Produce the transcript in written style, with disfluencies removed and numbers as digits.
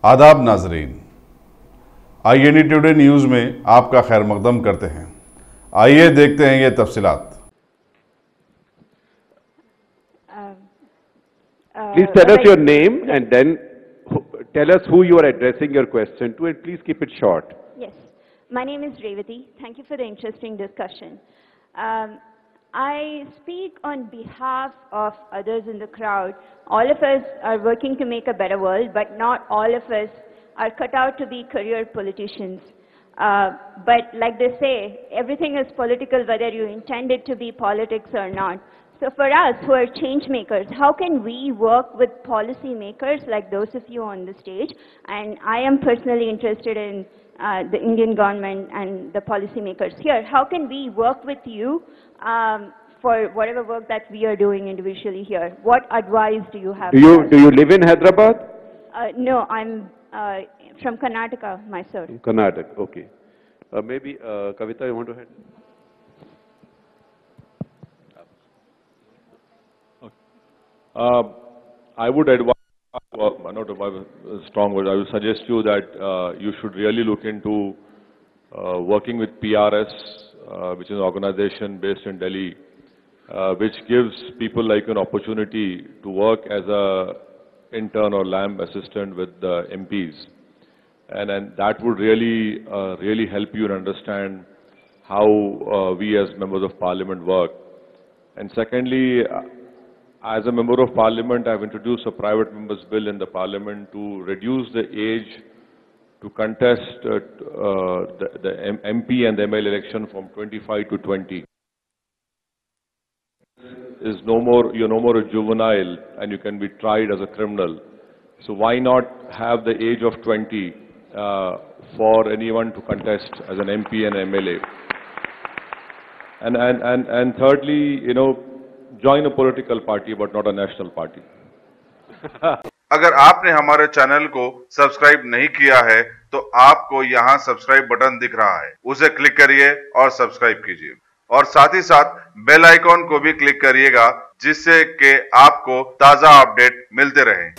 आदाब नाजरीन, INTV news में आपका खैर मकदम करते हैं। आइए देखते हैं ये तफसीलात। Please tell us your name and then tell us who you are addressing your question to, and please keep it short. Yes, my name is Revati. Thank you for the interesting discussion. I speak on behalf of others in the crowd. All of us are working to make a better world, but not all of us are cut out to be career politicians. But like they say, everything is political whether you intend it to be politics or not. So for us who are change makers, how can we work with policy makers like those of you on the stage? And I am personally interested in the Indian government and the policy makers here. How can we work with you for whatever work that we are doing individually here? What advice do you have? Do you live in Hyderabad? No, I'm from Karnataka myself. Karnataka, okay. Maybe Kavita, you want to head? I would advise, not a strong word, I would suggest you that you should really look into working with PRS, which is an organization based in Delhi, which gives people like an opportunity to work as a intern or lab assistant with the MPs. And that would really, really help you to understand how we as members of parliament work. And secondly, as a member of parliament, I have introduced a private member's bill in the parliament to reduce the age to contest the MP and the ML election from 25 to 20. You're no more a juvenile and you can be tried as a criminal. So why not have the age of 20 for anyone to contest as an MP and MLA? And thirdly, join a political party but not a national party. अगर आपने हमारे channel को subscribe नहीं किया है तो आपको यहाँ सब्सक्राइब बटन दिख रहा है, उसे क्लिक करिए और सब्सक्राइब कीजिए और साथ ही साथ बेल आइकॉन को भी क्लिक करिएगा जिससे कि आपको ताजा अपडेट मिलते रहें।